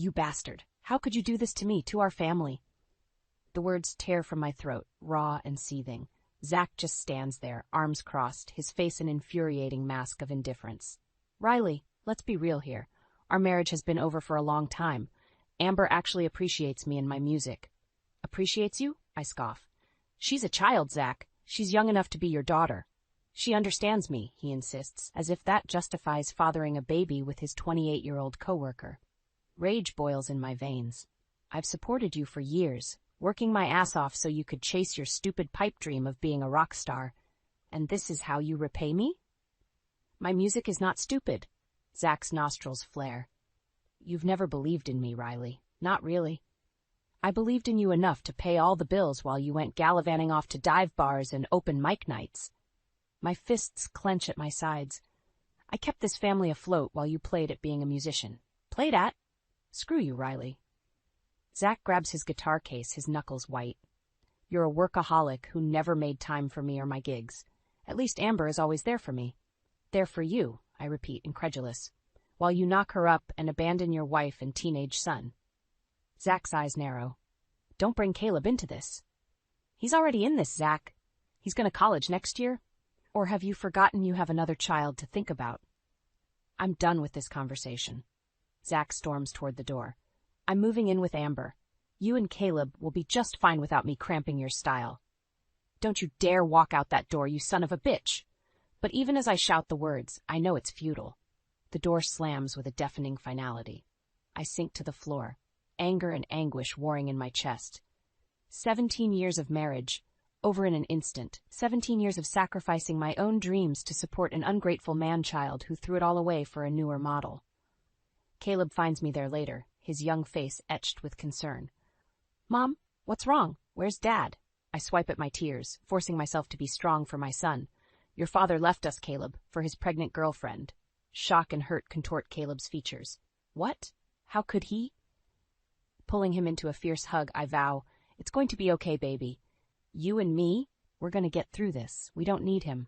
You bastard. How could you do this to me, to our family? The words tear from my throat, raw and seething. Zach just stands there, arms crossed, his face an infuriating mask of indifference. Riley, let's be real here. Our marriage has been over for a long time. Amber actually appreciates me and my music. Appreciates you? I scoff. She's a child, Zach. She's young enough to be your daughter. She understands me, he insists, as if that justifies fathering a baby with his 28-year-old coworker. Rage boils in my veins. I've supported you for years, working my ass off so you could chase your stupid pipe dream of being a rock star. And this is how you repay me? My music is not stupid. Zach's nostrils flare. You've never believed in me, Riley. Not really. I believed in you enough to pay all the bills while you went gallivanting off to dive bars and open mic nights. My fists clench at my sides. I kept this family afloat while you played at being a musician. Played at? Screw you, Riley. Zach grabs his guitar case, his knuckles white. You're a workaholic who never made time for me or my gigs. At least Amber is always there for me. There for you, I repeat, incredulous, while you knock her up and abandon your wife and teenage son. Zach's eyes narrow. Don't bring Caleb into this. He's already in this, Zach. He's going to college next year. Or have you forgotten you have another child to think about? I'm done with this conversation. Zach storms toward the door. I'm moving in with Amber. You and Caleb will be just fine without me cramping your style. Don't you dare walk out that door, you son of a bitch. But even as I shout the words, I know it's futile. The door slams with a deafening finality. I sink to the floor, anger and anguish warring in my chest. 17 years of marriage, over in an instant. 17 years of sacrificing my own dreams to support an ungrateful man-child who threw it all away for a newer model. Caleb finds me there later, his young face etched with concern. Mom, what's wrong? Where's Dad? I swipe at my tears, forcing myself to be strong for my son. Your father left us, Caleb, for his pregnant girlfriend. Shock and hurt contort Caleb's features. What? How could he? Pulling him into a fierce hug, I vow, it's going to be okay, baby. You and me, we're going to get through this. We don't need him.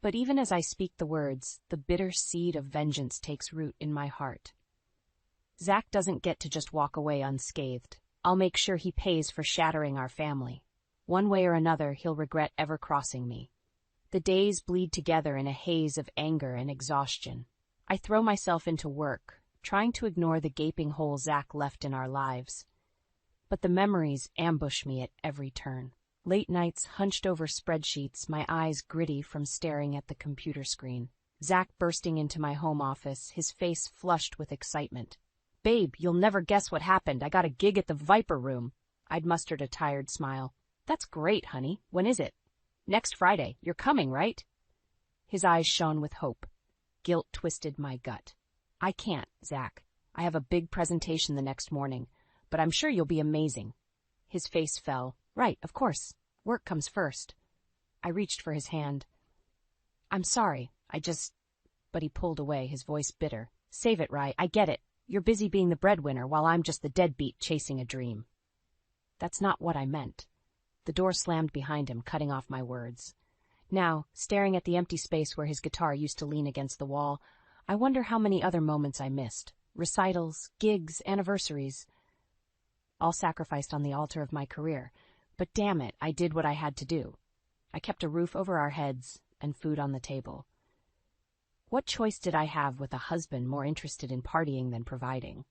But even as I speak the words, the bitter seed of vengeance takes root in my heart. Zach doesn't get to just walk away unscathed. I'll make sure he pays for shattering our family. One way or another, he'll regret ever crossing me. The days bleed together in a haze of anger and exhaustion. I throw myself into work, trying to ignore the gaping hole Zach left in our lives. But the memories ambush me at every turn. Late nights hunched over spreadsheets, my eyes gritty from staring at the computer screen. Zach bursting into my home office, his face flushed with excitement. Babe, you'll never guess what happened. I got a gig at the Viper Room. I'd mustered a tired smile. That's great, honey. When is it? Next Friday. You're coming, right? His eyes shone with hope. Guilt twisted my gut. I can't, Zach. I have a big presentation the next morning, but I'm sure you'll be amazing. His face fell. Right, of course. Work comes first. I reached for his hand. I'm sorry. But he pulled away, his voice bitter. Save it, Rye. I get it. You're busy being the breadwinner while I'm just the deadbeat chasing a dream. That's not what I meant. The door slammed behind him, cutting off my words. Now, staring at the empty space where his guitar used to lean against the wall, I wonder how many other moments I missed. Recitals, gigs, anniversaries. All sacrificed on the altar of my career. But damn it, I did what I had to do. I kept a roof over our heads and food on the table. What choice did I have with a husband more interested in partying than providing?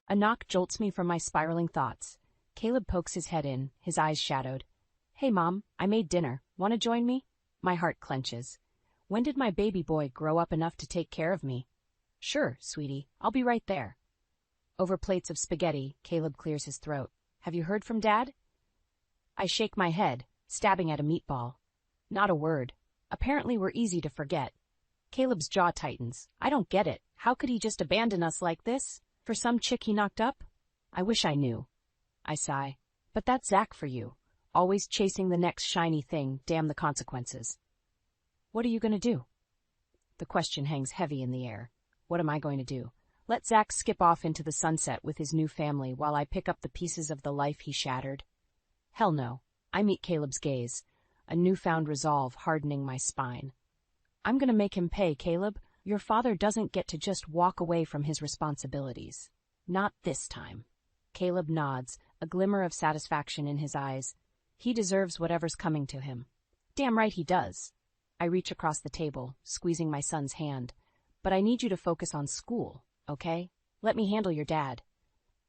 A knock jolts me from my spiraling thoughts. Caleb pokes his head in, his eyes shadowed. Hey, Mom, I made dinner. Want to join me? My heart clenches. When did my baby boy grow up enough to take care of me? Sure, sweetie. I'll be right there. Over plates of spaghetti, Caleb clears his throat. Have you heard from Dad? I shake my head, stabbing at a meatball. Not a word. Apparently we're easy to forget. Caleb's jaw tightens. I don't get it. How could he just abandon us like this? For some chick he knocked up? I wish I knew. I sigh. But that's Zach for you. Always chasing the next shiny thing, damn the consequences. What are you going to do? The question hangs heavy in the air. What am I going to do? Let Zach skip off into the sunset with his new family while I pick up the pieces of the life he shattered? Hell no. I meet Caleb's gaze, a newfound resolve hardening my spine. I'm going to make him pay, Caleb. Your father doesn't get to just walk away from his responsibilities. Not this time. Caleb nods, a glimmer of satisfaction in his eyes. He deserves whatever's coming to him. Damn right he does. I reach across the table, squeezing my son's hand. But I need you to focus on school, okay? Let me handle your dad.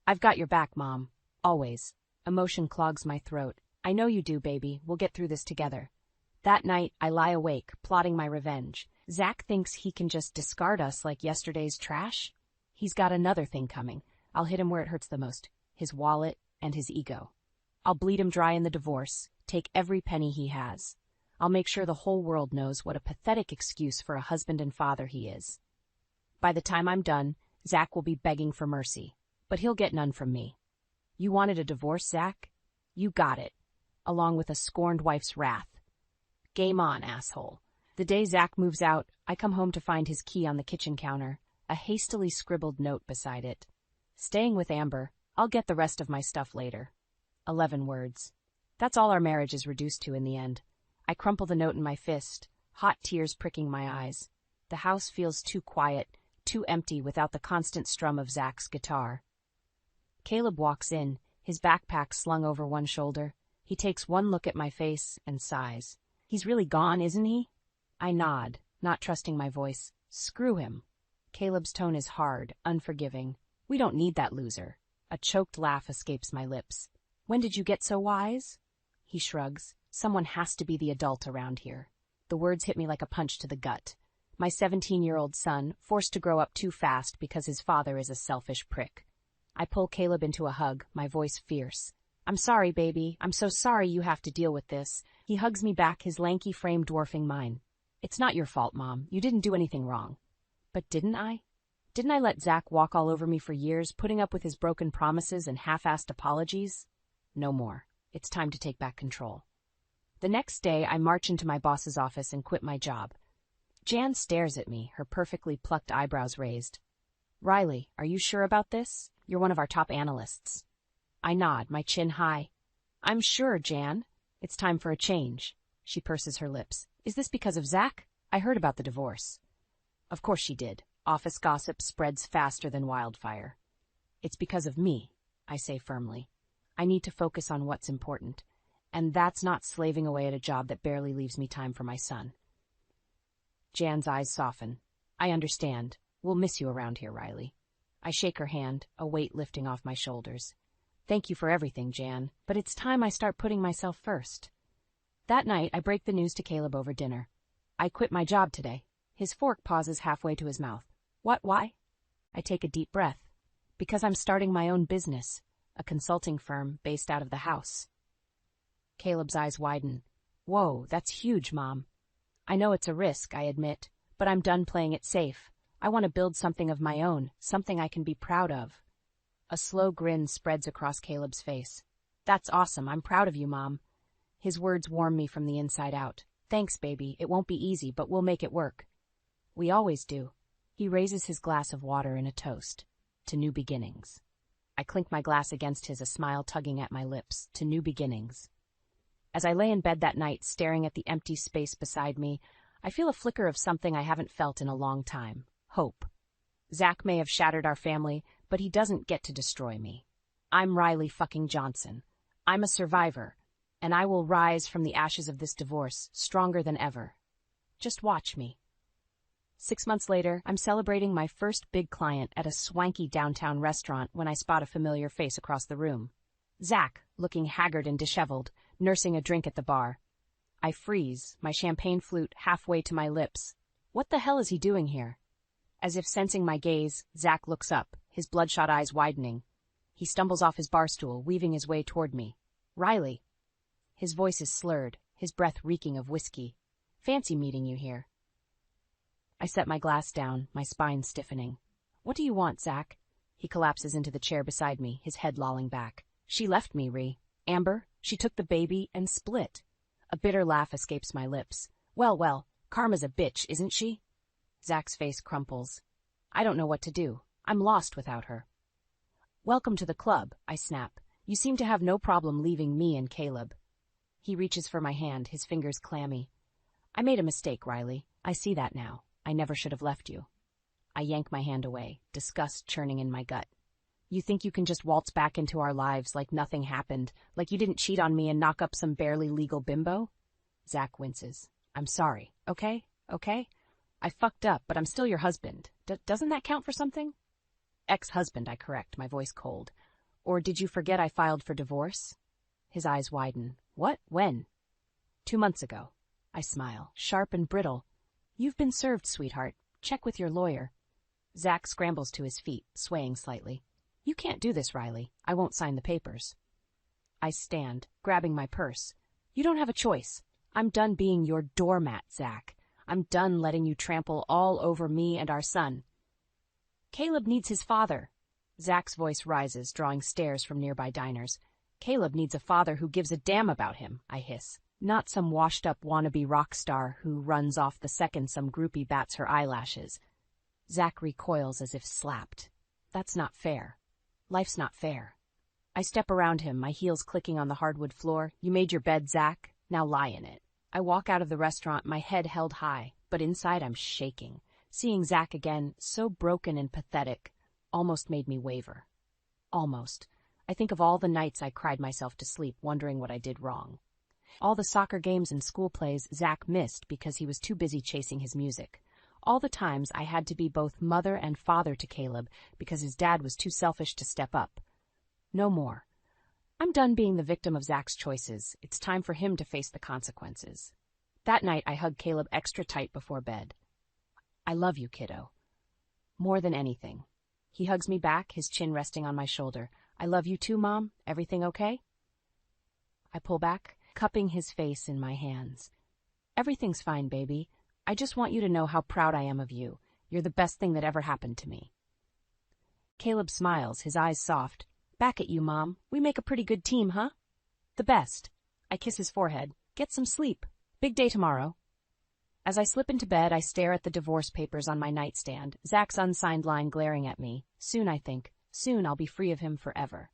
I've got your back, Mom. Always. Emotion clogs my throat. I know you do, baby. We'll get through this together. That night, I lie awake, plotting my revenge. Zach thinks he can just discard us like yesterday's trash. He's got another thing coming. I'll hit him where it hurts the most. His wallet and his ego. I'll bleed him dry in the divorce, take every penny he has. I'll make sure the whole world knows what a pathetic excuse for a husband and father he is. By the time I'm done, Zach will be begging for mercy, but he'll get none from me. You wanted a divorce, Zach? You got it, along with a scorned wife's wrath. Game on, asshole. The day Zach moves out, I come home to find his key on the kitchen counter, a hastily scribbled note beside it. Staying with Amber, I'll get the rest of my stuff later. 11 words. That's all our marriage is reduced to in the end. I crumple the note in my fist, hot tears pricking my eyes. The house feels too quiet, too empty without the constant strum of Zach's guitar. Caleb walks in, his backpack slung over one shoulder. He takes one look at my face and sighs. He's really gone, isn't he? I nod, not trusting my voice. Screw him. Caleb's tone is hard, unforgiving. We don't need that loser. A choked laugh escapes my lips. When did you get so wise? He shrugs. Someone has to be the adult around here. The words hit me like a punch to the gut. My 17-year-old son, forced to grow up too fast because his father is a selfish prick. I pull Caleb into a hug, my voice fierce. I'm sorry, baby. I'm so sorry you have to deal with this. He hugs me back, his lanky frame dwarfing mine. It's not your fault, Mom. You didn't do anything wrong. But didn't I? Didn't I let Zach walk all over me for years, putting up with his broken promises and half-assed apologies? No more. It's time to take back control. The next day, I march into my boss's office and quit my job. Jan stares at me, her perfectly plucked eyebrows raised. Riley, are you sure about this? You're one of our top analysts. I nod, my chin high. I'm sure, Jan. It's time for a change. She purses her lips. Is this because of Zach? I heard about the divorce. Of course she did. Office gossip spreads faster than wildfire. It's because of me, I say firmly. I need to focus on what's important. And that's not slaving away at a job that barely leaves me time for my son. Jan's eyes soften. I understand. We'll miss you around here, Riley. I shake her hand, a weight lifting off my shoulders. Thank you for everything, Jan, but it's time I start putting myself first. That night, I break the news to Caleb over dinner. I quit my job today. His fork pauses halfway to his mouth. What, why? I take a deep breath. Because I'm starting my own business, a consulting firm based out of the house. Caleb's eyes widen. Whoa, that's huge, Mom. I know it's a risk, I admit, but I'm done playing it safe. I want to build something of my own, something I can be proud of. A slow grin spreads across Caleb's face. That's awesome. I'm proud of you, Mom. His words warm me from the inside out. Thanks, baby. It won't be easy, but we'll make it work. We always do. He raises his glass of water in a toast. To new beginnings. I clink my glass against his, a smile tugging at my lips. To new beginnings. As I lay in bed that night, staring at the empty space beside me, I feel a flicker of something I haven't felt in a long time. Hope. Zach may have shattered our family, but he doesn't get to destroy me. I'm Riley fucking Johnson. I'm a survivor, and I will rise from the ashes of this divorce, stronger than ever. Just watch me. 6 months later, I'm celebrating my first big client at a swanky downtown restaurant when I spot a familiar face across the room. Zach, looking haggard and disheveled, nursing a drink at the bar. I freeze, my champagne flute halfway to my lips. What the hell is he doing here? As if sensing my gaze, Zach looks up, his bloodshot eyes widening. He stumbles off his bar stool, weaving his way toward me. Riley. His voice is slurred, his breath reeking of whiskey. Fancy meeting you here. I set my glass down, my spine stiffening. What do you want, Zach? He collapses into the chair beside me, his head lolling back. She left me, Ree. Amber, she took the baby and split. A bitter laugh escapes my lips. Well, Karma's a bitch, isn't she? Zach's face crumples. I don't know what to do. I'm lost without her. Welcome to the club, I snap. You seem to have no problem leaving me and Caleb. He reaches for my hand, his fingers clammy. I made a mistake, Riley. I see that now. I never should have left you. I yank my hand away, disgust churning in my gut. You think you can just waltz back into our lives like nothing happened, like you didn't cheat on me and knock up some barely legal bimbo? Zach winces. I'm sorry, okay? Okay? I fucked up, but I'm still your husband. Doesn't that count for something? Ex-husband, I correct, my voice cold. Or did you forget I filed for divorce? His eyes widen. What? When? 2 months ago. I smile, sharp and brittle. You've been served, sweetheart. Check with your lawyer. Zach scrambles to his feet, swaying slightly. You can't do this, Riley. I won't sign the papers. I stand, grabbing my purse. You don't have a choice. I'm done being your doormat, Zach. I'm done letting you trample all over me and our son. Caleb needs his father. Zach's voice rises, drawing stares from nearby diners. Caleb needs a father who gives a damn about him, I hiss. Not some washed-up wannabe rock star who runs off the second some groupie bats her eyelashes. Zach recoils as if slapped. That's not fair. Life's not fair. I step around him, my heels clicking on the hardwood floor. You made your bed, Zach. Now lie in it. I walk out of the restaurant, my head held high, but inside I'm shaking. Seeing Zach again, so broken and pathetic, almost made me waver. Almost. I think of all the nights I cried myself to sleep, wondering what I did wrong. All the soccer games and school plays Zach missed because he was too busy chasing his music. All the times I had to be both mother and father to Caleb because his dad was too selfish to step up. No more. I'm done being the victim of Zach's choices. It's time for him to face the consequences. That night I hugged Caleb extra tight before bed. I love you, kiddo. More than anything. He hugs me back, his chin resting on my shoulder. I love you too, Mom. Everything okay? I pull back, cupping his face in my hands. Everything's fine, baby. I just want you to know how proud I am of you. You're the best thing that ever happened to me. Caleb smiles, his eyes soft. Back at you, Mom. We make a pretty good team, huh? The best. I kiss his forehead. Get some sleep. Big day tomorrow. As I slip into bed, I stare at the divorce papers on my nightstand, Zach's unsigned line glaring at me. Soon, I think. Soon I'll be free of him forever.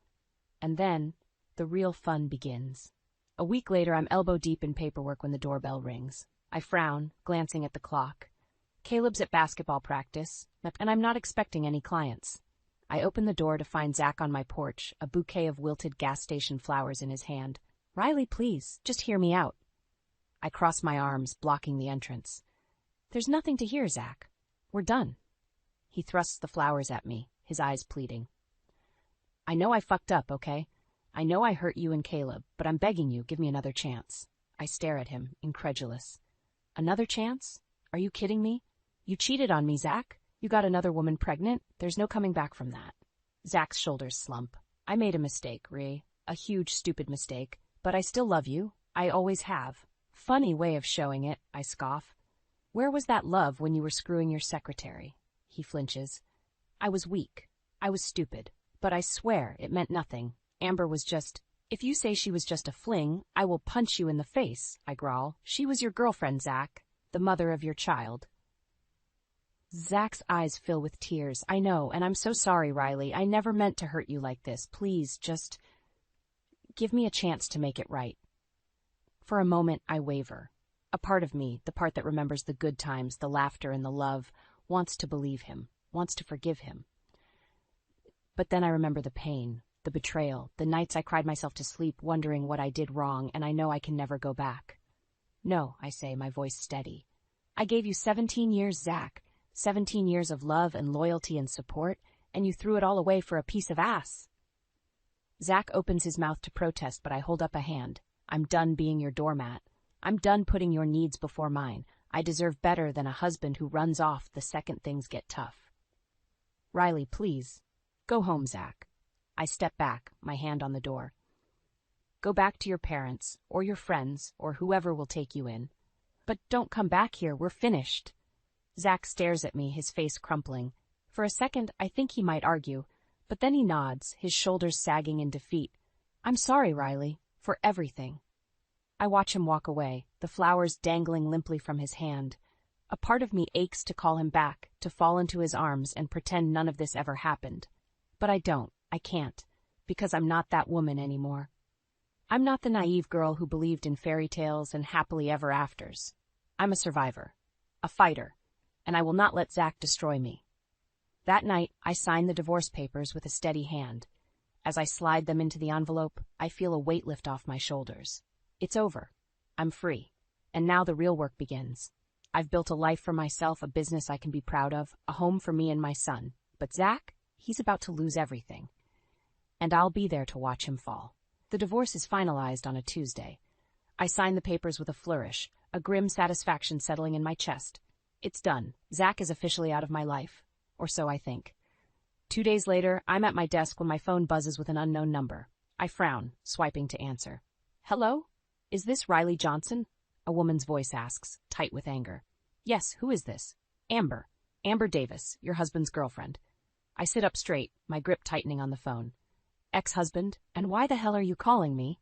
And then, the real fun begins. A week later, I'm elbow-deep in paperwork when the doorbell rings. I frown, glancing at the clock. Caleb's at basketball practice, and I'm not expecting any clients. I open the door to find Zach on my porch, a bouquet of wilted gas station flowers in his hand. Riley, please, just hear me out. I cross my arms, blocking the entrance. There's nothing to hear, Zach. We're done. He thrusts the flowers at me, his eyes pleading. I know I fucked up, okay? I know I hurt you and Caleb, but I'm begging you, give me another chance. I stare at him, incredulous. Another chance? Are you kidding me? You cheated on me, Zach. You got another woman pregnant. There's no coming back from that. Zach's shoulders slump. I made a mistake, Ree. A huge, stupid mistake. But I still love you. I always have. Funny way of showing it, I scoff. Where was that love when you were screwing your secretary? He flinches. I was weak. I was stupid. But I swear it meant nothing. Amber was just... If you say she was just a fling, I will punch you in the face, I growl. She was your girlfriend, Zach. The mother of your child. Zach's eyes fill with tears. I know, and I'm so sorry, Riley. I never meant to hurt you like this. Please, just... give me a chance to make it right. For a moment, I waver. A part of me, the part that remembers the good times, the laughter and the love, wants to believe him, wants to forgive him. But then I remember the pain, the betrayal, the nights I cried myself to sleep wondering what I did wrong, and I know I can never go back. No, I say, my voice steady. I gave you 17 years, Zach. 17 years of love and loyalty and support, and you threw it all away for a piece of ass. Zach opens his mouth to protest, but I hold up a hand. I'm done being your doormat. I'm done putting your needs before mine. I deserve better than a husband who runs off the second things get tough. Riley, please. Go home, Zach. I step back, my hand on the door. Go back to your parents, or your friends, or whoever will take you in. But don't come back here, we're finished. Zach stares at me, his face crumpling. For a second, I think he might argue, but then he nods, his shoulders sagging in defeat. I'm sorry, Riley, for everything. I watch him walk away, the flowers dangling limply from his hand. A part of me aches to call him back, to fall into his arms and pretend none of this ever happened. But I don't, I can't, because I'm not that woman anymore. I'm not the naive girl who believed in fairy tales and happily ever afters. I'm a survivor, a fighter, and I will not let Zach destroy me. That night, I signed the divorce papers with a steady hand. As I slide them into the envelope, I feel a weight lift off my shoulders. It's over. I'm free. And now the real work begins. I've built a life for myself, a business I can be proud of, a home for me and my son. But Zach, he's about to lose everything. And I'll be there to watch him fall. The divorce is finalized on a Tuesday. I sign the papers with a flourish, a grim satisfaction settling in my chest. It's done. Zach is officially out of my life. Or so I think. 2 days later, I'm at my desk when my phone buzzes with an unknown number. I frown, swiping to answer. Hello? Is this Riley Johnson? A woman's voice asks, tight with anger. Yes, who is this? Amber. Amber Davis, your husband's girlfriend. I sit up straight, my grip tightening on the phone. Ex-husband? And why the hell are you calling me?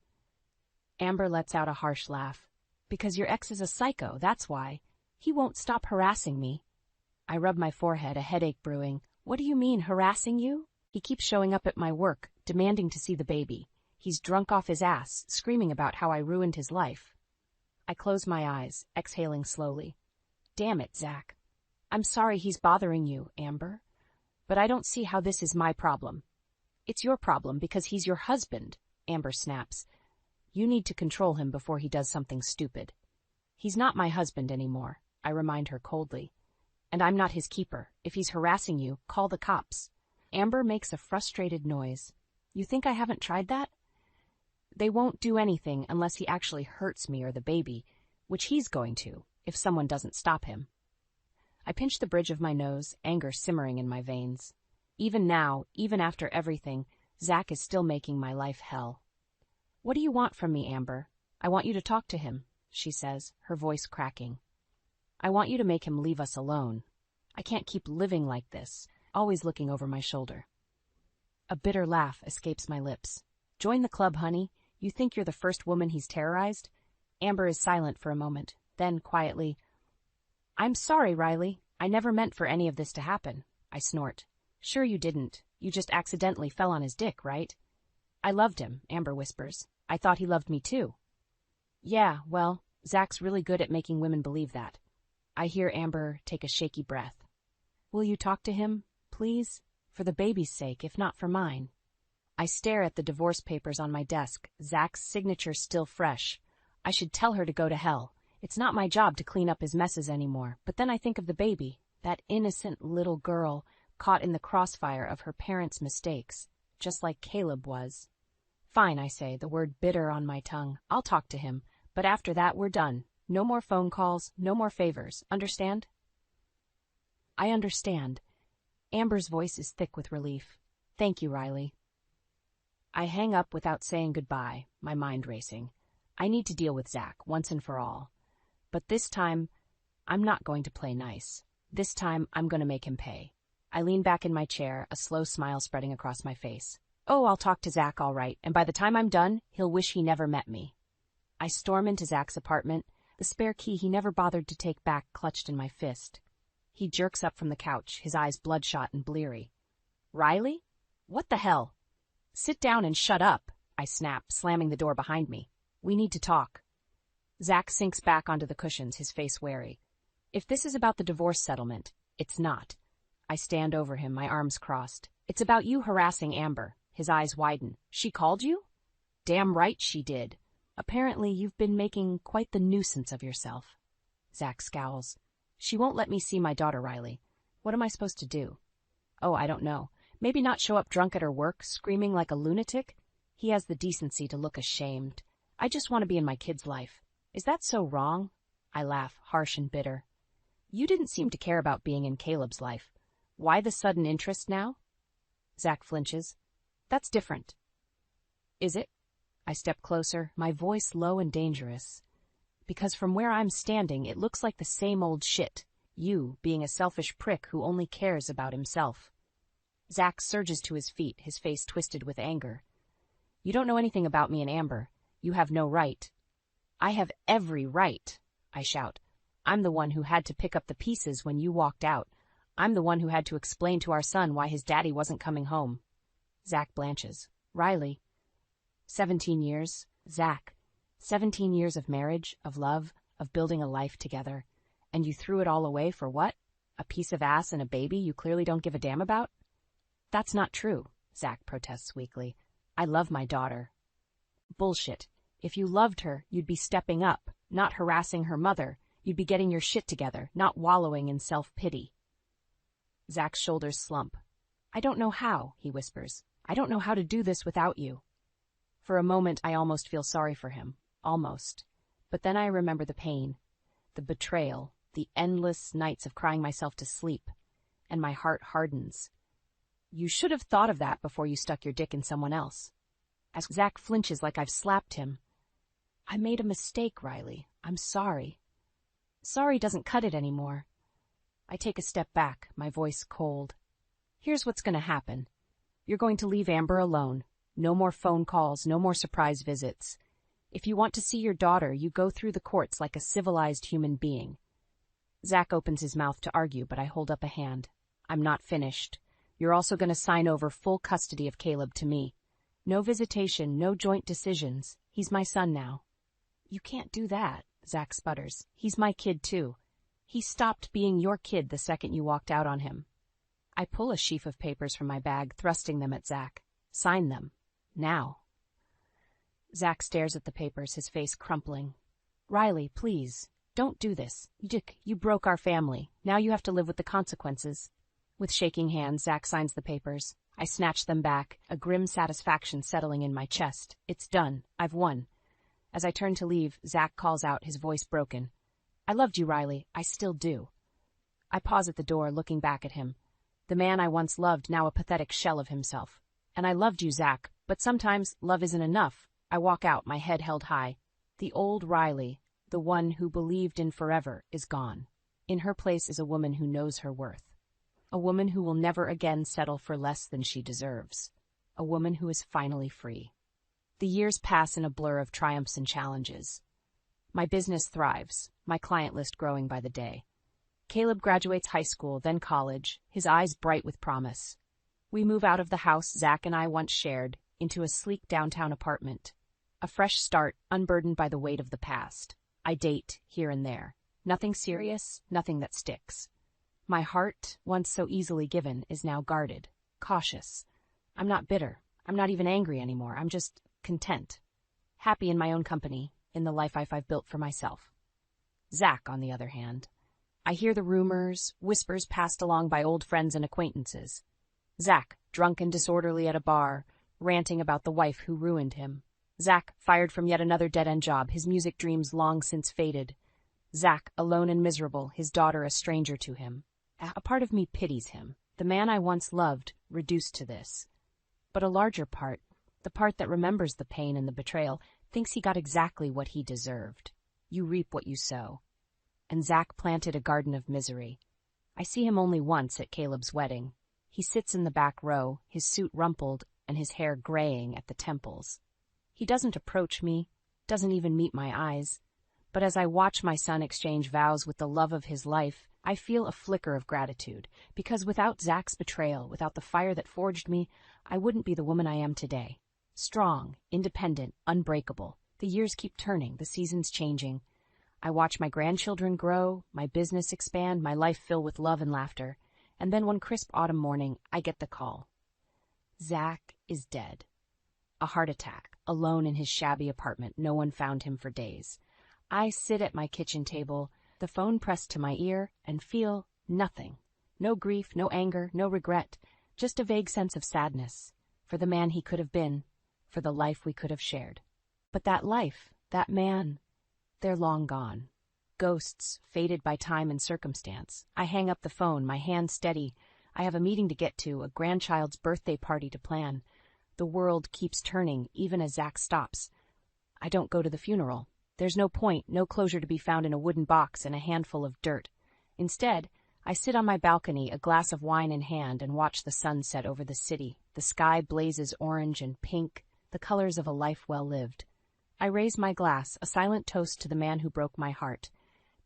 Amber lets out a harsh laugh. Because your ex is a psycho, that's why. He won't stop harassing me. I rub my forehead, a headache brewing. What do you mean, harassing you? He keeps showing up at my work, demanding to see the baby. He's drunk off his ass, screaming about how I ruined his life. I close my eyes, exhaling slowly. Damn it, Zach. I'm sorry he's bothering you, Amber. But I don't see how this is my problem. It's your problem because he's your husband, Amber snaps. You need to control him before he does something stupid. He's not my husband anymore, I remind her coldly. And I'm not his keeper. If he's harassing you, call the cops. Amber makes a frustrated noise. You think I haven't tried that? They won't do anything unless he actually hurts me or the baby, which he's going to, if someone doesn't stop him. I pinch the bridge of my nose, anger simmering in my veins. Even now, even after everything, Zach is still making my life hell. What do you want from me, Amber? I want you to talk to him, she says, her voice cracking. I want you to make him leave us alone. I can't keep living like this, always looking over my shoulder. A bitter laugh escapes my lips. Join the club, honey. You think you're the first woman he's terrorized? Amber is silent for a moment, then quietly, I'm sorry, Riley. I never meant for any of this to happen. I snort. Sure you didn't. You just accidentally fell on his dick, right? I loved him, Amber whispers. I thought he loved me too. Yeah, well, Zach's really good at making women believe that. I hear Amber take a shaky breath. Will you talk to him, please? For the baby's sake, if not for mine. I stare at the divorce papers on my desk, Zach's signature still fresh. I should tell her to go to hell. It's not my job to clean up his messes anymore, but then I think of the baby, that innocent little girl caught in the crossfire of her parents' mistakes, just like Caleb was. Fine, I say, the word bitter on my tongue. I'll talk to him, but after that we're done. No more phone calls, no more favors. Understand? I understand. Amber's voice is thick with relief. Thank you, Riley. I hang up without saying goodbye, my mind racing. I need to deal with Zach once and for all. But this time, I'm not going to play nice. This time, I'm going to make him pay. I lean back in my chair, a slow smile spreading across my face. Oh, I'll talk to Zach all right, and by the time I'm done, he'll wish he never met me. I storm into Zach's apartment, the spare key he never bothered to take back clutched in my fist. He jerks up from the couch, his eyes bloodshot and bleary. Riley? What the hell? Sit down and shut up, I snap, slamming the door behind me. We need to talk. Zach sinks back onto the cushions, his face wary. If this is about the divorce settlement, it's not. I stand over him, my arms crossed. It's about you harassing Amber. His eyes widen. She called you? Damn right she did. Apparently you've been making quite the nuisance of yourself. Zach scowls. She won't let me see my daughter, Riley. What am I supposed to do? Oh, I don't know. Maybe not show up drunk at her work, screaming like a lunatic? He has the decency to look ashamed. I just want to be in my kid's life. Is that so wrong? I laugh, harsh and bitter. You didn't seem to care about being in Caleb's life. Why the sudden interest now? Zach flinches. That's different. Is it? I step closer, my voice low and dangerous. Because from where I'm standing, it looks like the same old shit. You being a selfish prick who only cares about himself. Zach surges to his feet, his face twisted with anger. You don't know anything about me and Amber. You have no right. I have every right, I shout. I'm the one who had to pick up the pieces when you walked out. I'm the one who had to explain to our son why his daddy wasn't coming home. Zach blanches. Riley. 17 years. Zach. 17 years of marriage, of love, of building a life together. And you threw it all away for what? A piece of ass and a baby you clearly don't give a damn about? That's not true, Zach protests weakly. I love my daughter. Bullshit. If you loved her, you'd be stepping up, not harassing her mother. You'd be getting your shit together, not wallowing in self-pity. Zach's shoulders slump. I don't know how, he whispers. I don't know how to do this without you. For a moment, I almost feel sorry for him. Almost. But then I remember the pain, the betrayal, the endless nights of crying myself to sleep, and my heart hardens. You should have thought of that before you stuck your dick in someone else. As Zach flinches like I've slapped him. I made a mistake, Riley. I'm sorry. Sorry doesn't cut it anymore. I take a step back, my voice cold. Here's what's going to happen. You're going to leave Amber alone. No more phone calls, no more surprise visits. If you want to see your daughter, you go through the courts like a civilized human being. Zach opens his mouth to argue, but I hold up a hand. I'm not finished. You're also going to sign over full custody of Caleb to me. No visitation, no joint decisions. He's my son now. You can't do that, Zach sputters. He's my kid, too. He stopped being your kid the second you walked out on him. I pull a sheaf of papers from my bag, thrusting them at Zach. Sign them. Now. Zach stares at the papers, his face crumpling. Riley, please, don't do this. Dick, you broke our family. Now you have to live with the consequences. With shaking hands, Zach signs the papers. I snatch them back, a grim satisfaction settling in my chest. It's done. I've won. As I turn to leave, Zach calls out, his voice broken. I loved you, Riley. I still do. I pause at the door, looking back at him. The man I once loved, now a pathetic shell of himself. And I loved you, Zach, but sometimes love isn't enough. I walk out, my head held high. The old Riley, the one who believed in forever, is gone. In her place is a woman who knows her worth. A woman who will never again settle for less than she deserves. A woman who is finally free. The years pass in a blur of triumphs and challenges. My business thrives, my client list growing by the day. Caleb graduates high school, then college, his eyes bright with promise. We move out of the house Zach and I once shared into a sleek downtown apartment. A fresh start, unburdened by the weight of the past. I date here and there. Nothing serious, nothing that sticks. My heart, once so easily given, is now guarded, cautious. I'm not bitter. I'm not even angry anymore. I'm just content. Happy in my own company, in the life I've built for myself. Zach, on the other hand. I hear the rumors, whispers passed along by old friends and acquaintances. Zach, drunk and disorderly at a bar, ranting about the wife who ruined him. Zach, fired from yet another dead-end job, his music dreams long since faded. Zach, alone and miserable, his daughter a stranger to him. A part of me pities him, the man I once loved, reduced to this. But a larger part, the part that remembers the pain and the betrayal, thinks he got exactly what he deserved. You reap what you sow. And Zach planted a garden of misery. I see him only once at Caleb's wedding. He sits in the back row, his suit rumpled and his hair graying at the temples. He doesn't approach me, doesn't even meet my eyes. But as I watch my son exchange vows with the love of his life, I feel a flicker of gratitude, because without Zach's betrayal, without the fire that forged me, I wouldn't be the woman I am today. Strong, independent, unbreakable. The years keep turning, the seasons changing. I watch my grandchildren grow, my business expand, my life fill with love and laughter. And then one crisp autumn morning, I get the call. Zach is dead. A heart attack, alone in his shabby apartment. No one found him for days. I sit at my kitchen table, the phone pressed to my ear, and feel nothing. No grief, no anger, no regret, just a vague sense of sadness. For the man he could have been, for the life we could have shared. But that life, that man, they're long gone. Ghosts, faded by time and circumstance. I hang up the phone, my hand steady. I have a meeting to get to, a grandchild's birthday party to plan. The world keeps turning, even as Zach stops. I don't go to the funeral. There's no point, no closure to be found in a wooden box and a handful of dirt. Instead, I sit on my balcony, a glass of wine in hand, and watch the sun set over the city. The sky blazes orange and pink, the colors of a life well lived. I raise my glass, a silent toast to the man who broke my heart.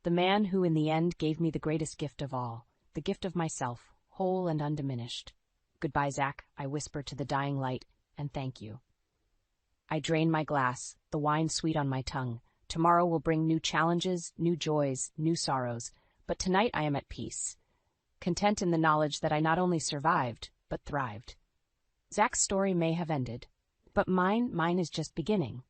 The man who in the end gave me the greatest gift of all, the gift of myself, whole and undiminished. Goodbye, Zach, I whisper to the dying light, and thank you. I drain my glass, the wine sweet on my tongue. Tomorrow will bring new challenges, new joys, new sorrows, but tonight I am at peace. content in the knowledge that I not only survived, but thrived. Zach's story may have ended, but mine is just beginning.